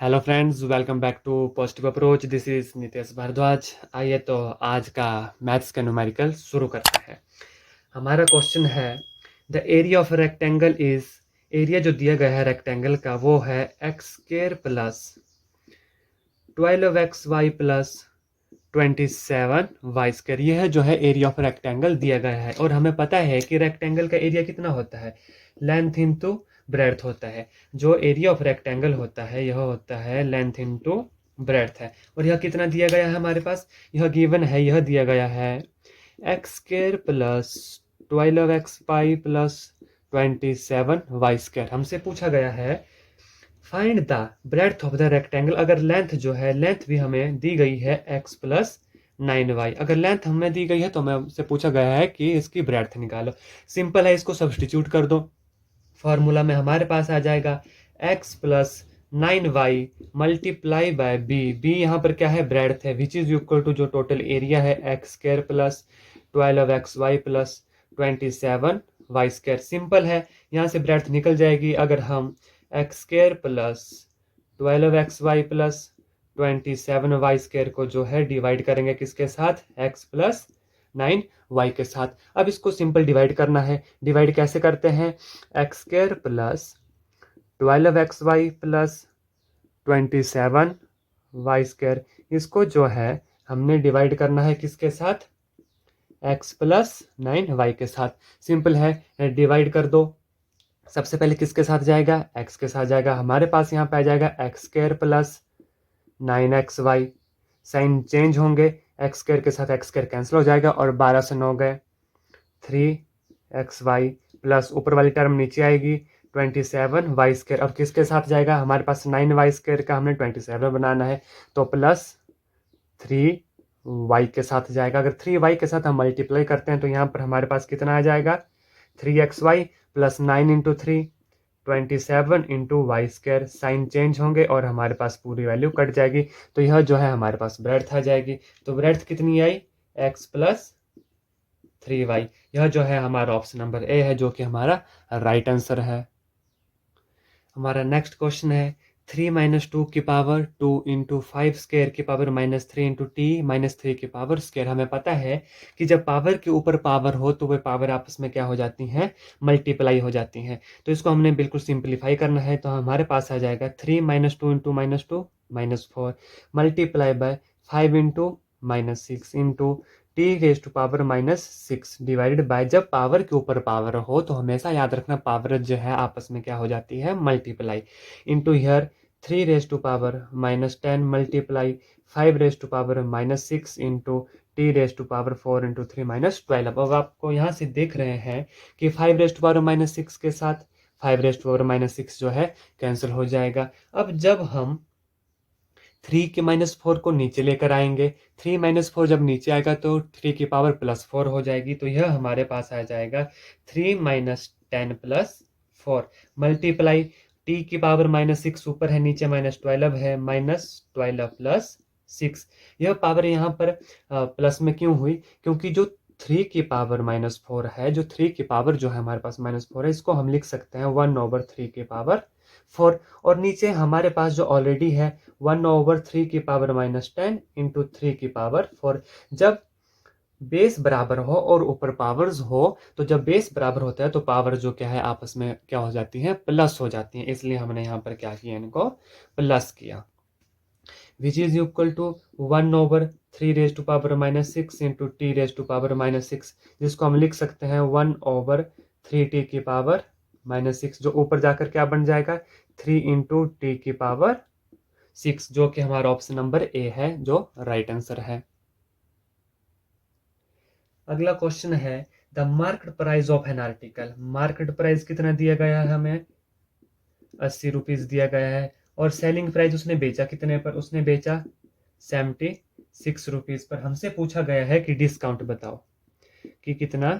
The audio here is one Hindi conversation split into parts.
Hello friends, welcome back to positive approach. This is Nitesh Bharadwaj. आइए तो आज का मैथ्स का न्यूमेरिकल शुरू करते हैं। हमारा क्वेश्चन है the area of rectangle is, area जो दिया गया है रेक्टेंगल का वो है x square plus 12xy plus 27y square. यह है जो है एरिया ऑफ रेक्टेंगल दिया गया है और हमें पता है कि रेक्टेंगल का एरिया कितना होता है, लेंथ इंटू ब्रेड्थ होता है। जो एरिया ऑफ रेक्टेंगल होता है यह होता है लेंथ इंटू ब्रेड्थ है। और यह कितना दिया गया है हमारे पास, यह गिवन है, यह दिया गया है x square plus 12xy plus 27y square. हमसे पूछा गया है find the breadth of the rectangle. अगर लेंथ जो है, लेंथ भी हमें दी गई है x प्लस 9y, अगर लेंथ हमें दी गई है तो हमें से पूछा गया है कि इसकी ब्रेड्थ निकालो। सिंपल है, इसको सब्सटीट्यूट कर दो। फॉर्मूला में हमारे पास आ जाएगा x plus 9y multiply by b. B यहाँ पर क्या है, ब्रेड्थ है, विच इज इक्वल टू जो टोटल एरिया है x square plus 12xy plus 27y square. Simple है, यहाँ से ब्रेड्थ निकल जाएगी। अगर हम x square plus 12xy plus 27y square को जो है डिवाइड करेंगे किसके साथ, x प्लस 9y के साथ। अब इसको सिंपल डिवाइड करना है। डिवाइड कैसे करते हैं, x square plus 12xy plus 27y square, इसको जो है हमने डिवाइड करना है किसके साथ, x प्लस 9y के साथ। सिंपल है, डिवाइड कर दो। सबसे पहले किसके साथ जाएगा, x के साथ जाएगा। हमारे पास यहाँ पे आ जाएगा x square plus 9xy। Sign change होंगे, एक्स स्क्र के साथ एक्स स्क्र कैंसिल हो जाएगा और 12 से 9 गए 3xy प्लस ऊपर वाली टर्म नीचे आएगी 27y स्क्र। अब किसके साथ जाएगा, हमारे पास 9y स्क्र का हमने 27 बनाना है तो प्लस 3y के साथ जाएगा। अगर 3y के साथ हम मल्टीप्लाई करते हैं तो यहाँ पर हमारे पास कितना आ जाएगा, 3xy plus 9 into 3 27 into y square. Sign change होंगे और हमारे पास पूरी वैल्यू कट जाएगी। तो यह जो है हमारे पास ब्रेड्थ आ जाएगी। तो ब्रेड्थ कितनी आई, x प्लस 3y। यह जो है हमारा ऑप्शन नंबर ए है, जो कि हमारा राइट आंसर है। हमारा नेक्स्ट क्वेश्चन है 3 माइनस 2 की पावर 2 इंटू 5 स्क्र की power minus 3 into T minus 3 की पावर स्क्र। हमें पता है कि जब पावर के ऊपर पावर हो तो वे पावर आपस में क्या हो जाती हैं, मल्टीप्लाई हो जाती हैं। तो इसको हमने बिल्कुल सिंप्लीफाई करना है। तो हमारे पास आ जाएगा 3 minus 2 into minus 2 minus 4 multiply by 5 into minus 6 into t raise to power minus 6 divided by, जब पावर के ऊपर पावर हो तो हमेशा याद रखना पावर जो है आपस में क्या हो जाती है, multiply. Into here 3 raise to power minus 10 multiply 5 raise to power minus 6 into t raise to power 4 into 3 minus 12। अब आपको यहाँ से देख रहे हैं कि 5 रेज टू पावर माइनस 6 के साथ 5 रेज टू पावर माइनस 6 जो है कैंसिल हो जाएगा। अब जब हम 3 के माइनस 4 को नीचे लेकर आएंगे, 3 माइनस 4 जब नीचे आएगा तो 3 की पावर प्लस 4 हो जाएगी। तो यह हमारे पास आ जाएगा 3 माइनस 10 प्लस 4 मल्टीप्लाई टी की पावर माइनस 6 ऊपर है, नीचे माइनस 12 है, माइनस 12 प्लस 6। यह पावर यहाँ पर प्लस में क्यों हुई, क्योंकि जो 3 की पावर माइनस 4 है, जो 3 की पावर जो है हमारे पास माइनस 4 है, इसको हम लिख सकते हैं 1/3 की पावर 4। और नीचे हमारे पास जो ऑलरेडी है 1/3 की पावर माइनस 10 इंटू 3 की पावर 4। जब बेस बराबर हो और ऊपर पावर्स हो, तो जब बेस बराबर होता है तो पावर जो क्या है आपस में क्या हो जाती है, प्लस हो जाती है। इसलिए हमने यहाँ पर क्या किया, इनको प्लस किया। Which is equal to 1/3 raise to power minus 6 into t raise to power minus 6, जिसको हम लिख सकते हैं 1/3 की पावर माइनस 6, जो ऊपर जाकर क्या बन जाएगा 3 इंटू टी की पावर 6, जो कि हमारा ऑप्शन नंबर ए है, जो राइट आंसर है। अगला क्वेश्चन है the market price of an article. Market price कितना दिया गया है हमें, 80 रुपीज दिया गया है। और सेलिंग प्राइस उसने बेचा कितने पर, उसने बेचा 76 रुपीज पर। हमसे पूछा गया है कि डिस्काउंट बताओ, कि कितना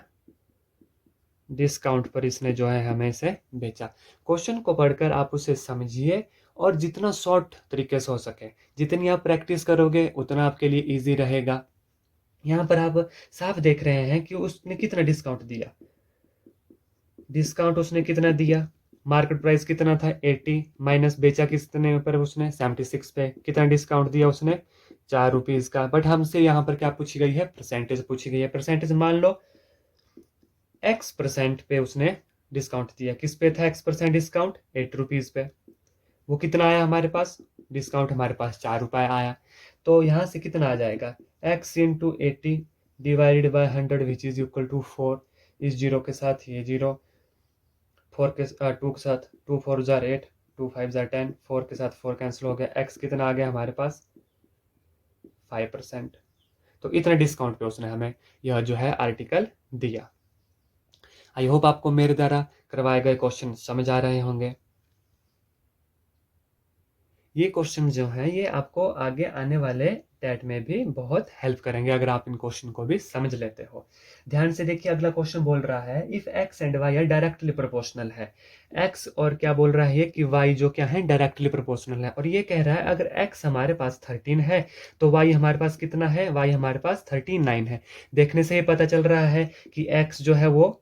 डिस्काउंट पर इसने जो है हमें से बेचा। क्वेश्चन को पढ़कर आप उसे समझिए और जितना शॉर्ट तरीके से हो सके, जितनी आप प्रैक्टिस करोगे उतना आपके लिए इजी रहेगा। यहाँ पर आप साफ देख रहे हैं कि उसने कितना डिस्काउंट दिया। डिस्काउंट उसने कितना दिया, मार्केट प्राइस कितना था 80 माइनस बेचा कितने पर उसने 76 पे, कितना डिस्काउंट दिया उसने 4 रुपीज का। बट हमसे यहाँ पर क्या पूछी गई है, परसेंटेज पूछी गई है। परसेंटेज मान लो x% पे उसने डिस्काउंट दिया, किस पे था x% डिस्काउंट 8 रुपीज पे। वो कितना आया हमारे पास, डिस्काउंट हमारे पास 4 रुपये आया। तो यहाँ से कितना आ जाएगा, x into 80 divided by 100 which is equal to 4। इस जीरो के साथ ये जीरो, 2 के साथ 2 4 जार 8, 2 5 जार 10, 4 के साथ 4 कैंसिल हो गया। x कितना आ गया हमारे पास 5%। तो इतने डिस्काउंट पे उसने हमें यह जो है आर्टिकल दिया। आई होप आपको मेरे द्वारा करवाए गए क्वेश्चन समझ आ रहे होंगे। ये क्वेश्चन जो है ये आपको आगे आने वाले टेट में भी बहुत हेल्प करेंगे अगर आप इन क्वेश्चन को भी समझ लेते हो। ध्यान से देखिए, अगला क्वेश्चन बोल रहा है इफ x एंड y है डायरेक्टली प्रोपोर्शनल है। x और क्या बोल रहा है ये कि y जो क्या है डायरेक्टली प्रोपोर्शनल है, और ये कह रहा है अगर x हमारे पास 13 है तो y हमारे पास कितना है, y हमारे पास 39 है। देखने से ये पता चल रहा है कि x जो है वो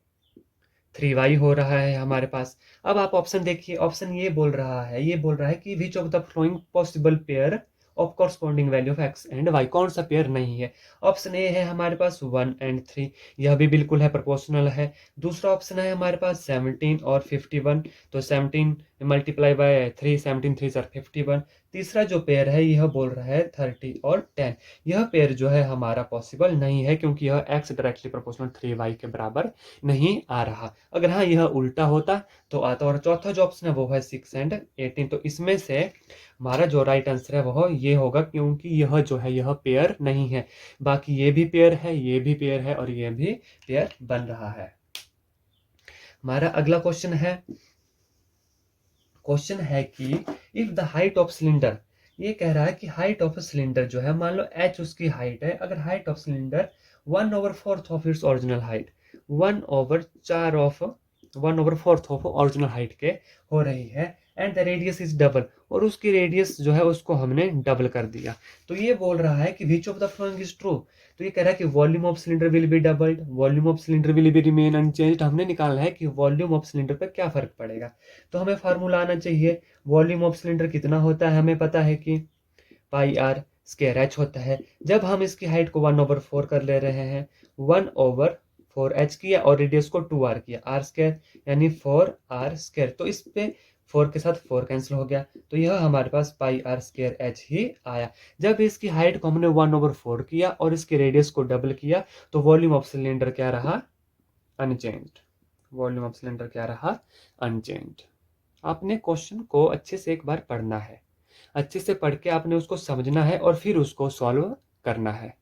3y हो रहा है हमारे पास। अब आप ऑप्शन देखिए, ऑप्शन ये बोल रहा है कि which of the flowing possible pair of corresponding value of x and y, कौन सा पेयर नहीं है। ऑप्शन ए है हमारे पास 1 एंड 3, यह भी बिल्कुल है प्रोपोर्शनल है। दूसरा ऑप्शन है हमारे पास 17 और 51, तो 17 मल्टीप्लाई बाय 3, 17 3 सर 51। तीसरा जो पेयर है यह बोल रहा है 30 और 10, यह पेयर जो है हमारा पॉसिबल नहीं है क्योंकि यह x डायरेक्टली प्रोपोर्शनल 3y के बराबर नहीं आ रहा। अगर हाँ यह उल्टा होता तो आता। और चौथा जो ऑप्शन है वो है 6 एंड 18, तो इसमें से हमारा जो राइट आंसर है वह ये होगा क्योंकि यह जो है यह पेयर नहीं है। बाकी ये भी पेयर है, ये भी पेयर है और ये भी पेयर बन रहा है। हमारा अगला क्वेश्चन है कि if the height of cylinder, ये कह रहा है कि हाइट ऑफ सिलेंडर जो है, मान लो h उसकी हाइट है, अगर height of cylinder 1/4 of its original height, 1/4 of original height के हो रही है, and the radius is double, और उसकी रेडियस जो है उसको हमने डबल कर दिया। तो ये बोल रहा है कि which of the following is true. तो ये कह रहा है कि volume of cylinder will be doubled, volume of cylinder will be remain unchanged. हमने निकालना है कि वॉल्यूम ऑफ सिलेंडर पर क्या फर्क पड़ेगा। तो हमें फार्मूला आना चाहिए। वॉल्यूम ऑफ सिलेंडर कितना होता है, हमें पता है कि पाई आर स्क्वायर एच होता है। जब हम इसकी हाइट को 1/4 कर ले रहे हैं, 1/4 h किया और रेडियस को 2r किया, आर स्क्वायर यानी 4r स्क्वायर, तो इस पे 4 के साथ 4 कैंसिल हो गया, तो यह हमारे पास पाई आर स्क्वायर एच ही आया। जब इसकी हाइट को हमने 1/4 किया और इसके रेडियस को डबल किया तो वॉल्यूम ऑफ सिलेंडर क्या रहा, अनचेंज्ड। वॉल्यूम ऑफ सिलेंडर क्या रहा, अनचेंज्ड। आपने क्वेश्चन को अच्छे से एक बार पढ़ना है, अच्छे से पढ़ के आपने उसको समझना है और फिर उसको सॉल्व करना है।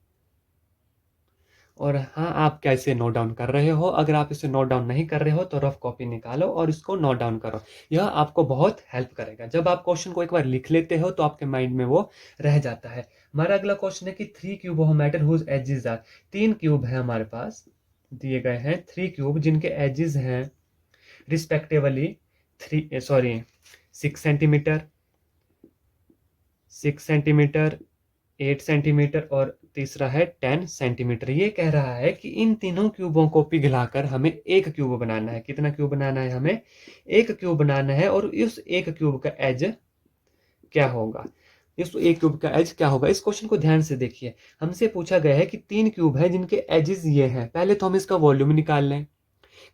और हाँ, आप कैसे नोट डाउन कर रहे हो, अगर आप इसे नोट डाउन नहीं कर रहे हो तो रफ कॉपी निकालो और इसको नोट डाउन करो, यह आपको बहुत हेल्प करेगा। जब आप क्वेश्चन को एक बार लिख लेते हो तो आपके माइंड में वो रह जाता है। हमारा अगला क्वेश्चन है कि 3 cube of matter whose ages are, 3 cube है हमारे पास दिए गए हैं, 3 क्यूब जिनके एजेस हैं रिस्पेक्टिवली 6 सेंटीमीटर, 6 सेंटीमीटर, 8 सेंटीमीटर और तीसरा है 10 सेंटीमीटर। ये कह रहा है कि इन तीनों क्यूबों को पिघलाकर हमें एक क्यूब बनाना है। कितना क्यूब बनाना है, हमें एक क्यूब बनाना है। और इस एक क्यूब का एज क्या होगा, इस एक क्यूब का एज क्या होगा। इस क्वेश्चन को ध्यान से देखिए, हमसे पूछा गया है कि 3 क्यूब है जिनके एजेस ये हैं। पहले तो हम इसका वॉल्यूम निकाल लें,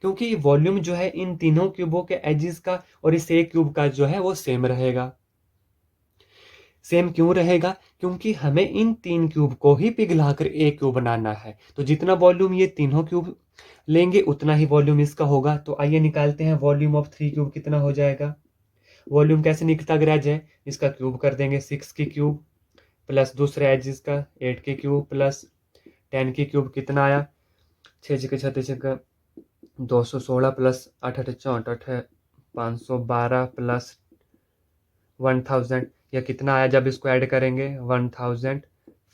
क्योंकि वॉल्यूम जो है इन तीनों क्यूबों के एजेस का और इस एक क्यूब का जो है वो सेम रहेगा। सेम क्यों रहेगा, क्योंकि हमें इन 3 क्यूब को ही पिघलाकर एक क्यूब बनाना है। तो जितना वॉल्यूम ये तीनों क्यूब लेंगे उतना ही वॉल्यूम इसका होगा। तो आइए निकालते हैं, वॉल्यूम ऑफ 3 क्यूब कितना हो जाएगा। वॉल्यूम कैसे निकलता, अगर एज है इसका क्यूब कर देंगे, 6 की क्यूब प्लस दूसरे एज इसका 8 के क्यूब प्लस 10 की क्यूब, कितना आया 6 के 36 216 प्लस 8 64 512 प्लस 1000, या कितना आया जब इसको ऐड करेंगे 1000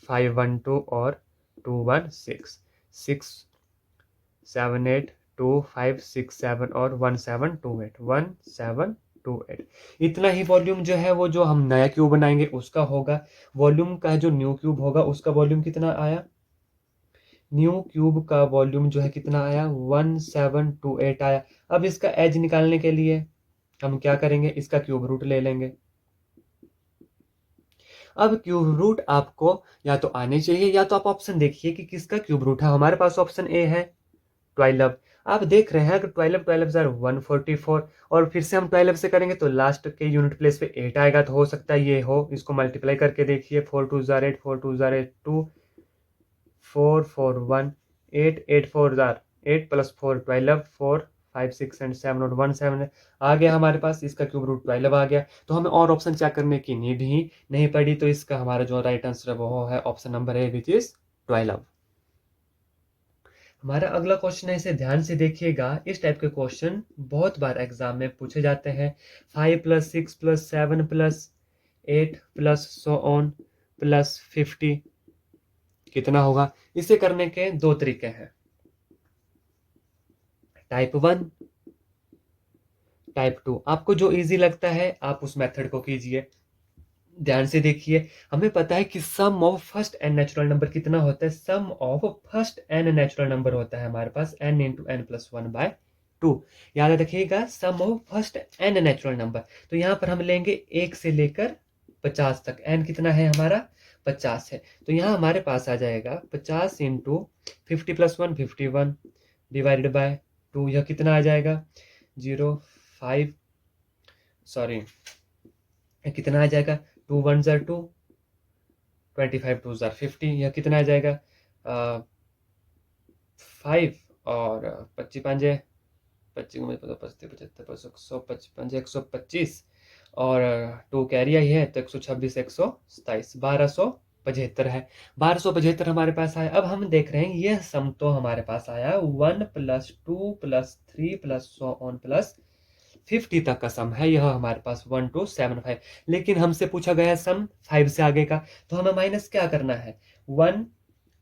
512 और 216 6782567 और 1728 इतना ही वॉल्यूम जो है वो जो हम नया क्यूब बनाएंगे उसका होगा। वॉल्यूम का जो न्यू क्यूब होगा उसका वॉल्यूम कितना आया, न्यू क्यूब का वॉल्यूम जो है कितना आया 1728 आया। अब इसका एज निकालने के लिए हम क्या करेंगे, इसका क्यूब रूट ले लेंगे। अब क्यूब रूट आपको या तो आने चाहिए या तो आप ऑप्शन देखिए कि किसका क्यूब रूट है। हमारे पास ऑप्शन ए है 12। आप देख रहे हैं अगर 12 12 सर 144 और फिर से हम 12 से करेंगे तो लास्ट के यूनिट प्लेस पे 8 आएगा, तो हो सकता है ये हो। इसको मल्टीप्लाई करके देखिए, 4 2 jar 8, 4 2 jar 8 2, 4 4 1 8, 8 4 jar 8 plus 4 12, 4 5 6 and 7 और 1 7 आ गया हमारे पास। इसका क्यूब रूट 12 आ गया, तो हमें और ऑप्शन चेक करने की नीड ही नहीं पड़ी। तो इसका हमारा जो राइट आंसर है वो है option number A, which is 12। हमारा अगला क्वेश्चन है, इसे ध्यान से देखिएगा। इस टाइप के क्वेश्चन बहुत बार एग्जाम में पूछे जाते हैं। 5 + 6 + 7 + 8 + सो ऑन + 50 कितना होगा। इसे करने के दो तरीके हैं, टाइप 1, टाइप 2। आपको जो इजी लगता है आप उस मेथड को कीजिए। ध्यान से देखिए, हमें पता है कि sum of first n natural number कितना होता है। Sum of first n natural number होता है हमारे पास n × n+1/2। याद रखिएगा, sum of first n natural number. तो यहाँ पर हम लेंगे 1 से लेकर 50 तक। n कितना है हमारा, 50 है। तो यहाँ हमारे पास आ जाएगा 50 × 50 + 1 51 / 2। यह कितना आ जाएगा 05, सॉरी कितना आ जाएगा 2 1 जार 2, 25 2 जार 50। यह कितना आ जाएगा 5 और 25 5 25 में 50 75 155 125 और 2 कैरी आई है तो 126 127 1275 है। 1275 हमारे पास आया। अब हम देख रहे हैं यह सम तो हमारे पास आया 1 + 2 + 3 + सो ऑन + 50 तक का सम है। यह हमारे पास 1275, लेकिन हमसे पूछा गया सम 5 से आगे का, तो हमें माइनस क्या करना है, 1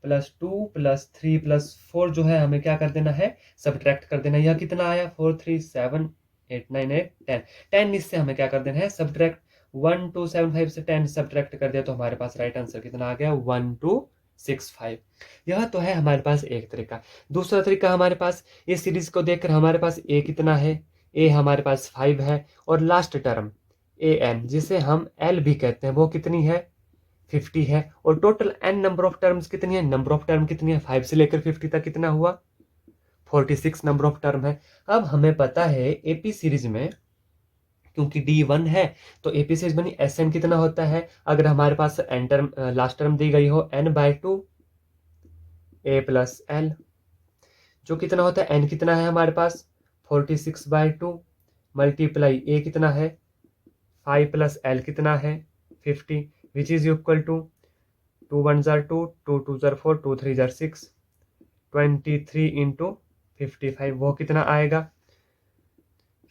+ 2 + 3 + 4 जो है हमें क्या कर देना है, सब्ट्रैक्ट कर देना है। यह कितना आया 4 3 7 8 9 8 10 10। इससे हमें क्या कर देना है, सब्ट्रैक्ट। 1 2 7 5 से 10 सब्ट्रैक्ट कर दिया तो हमारे पास राइट आंसर कितना आ गया 1265। यह तो है हमारे पास एक तरीका। दूसरा तरीका हमारे पास, इस सीरीज को देखकर हमारे पास ए कितना है, ए हमारे पास 5 है और लास्ट टर्म ए एन जिसे हम एल भी कहते हैं वो कितनी है 50 है। और total n number of terms कितनी है, नंबर ऑफ टर्म कितनी है 5 से लेकर 50 तक कितना हुआ 46 नंबर ऑफ टर्म है। अब हमें पता है एपी सीरीज में क्योंकि D1 है तो एपी सीरीज बनी एस एन कितना होता है। अगर हमारे पास एन टर्म लास्ट टर्म दी गई हो n/2 a + l, जो कितना होता है n कितना है हमारे पास 46/2 मल्टीप्लाई a कितना है 5 + l कितना है 50, विच इज इक्वल टू 2 1 जार 2, 2 2 जार 4, 2 3 जार 6, 23 × 55 वो कितना आएगा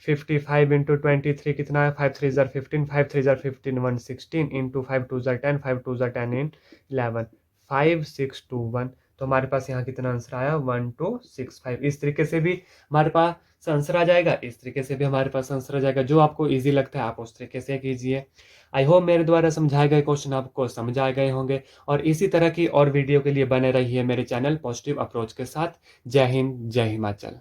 55 × 23 कितना है 5 3 जार 15, 5 3 जार 15 116 × 5 2 जार 10, 5 2 जार 10 इन 11 5 6 2 1। तो हमारे पास यहाँ कितना आंसर आया 1265। इस तरीके से भी हमारे पास आंसर आ जाएगा, इस तरीके से भी हमारे पास आंसर आ जाएगा। जो आपको इजी लगता है आप उस तरीके से कीजिए। आई होप मेरे द्वारा समझाए गए क्वेश्चन आपको समझ आ गए होंगे और इसी तरह की और वीडियो के लिए बने रहिए मेरे चैनल पॉजिटिव अप्रोच के साथ। जय हिंद, जय हिमाचल।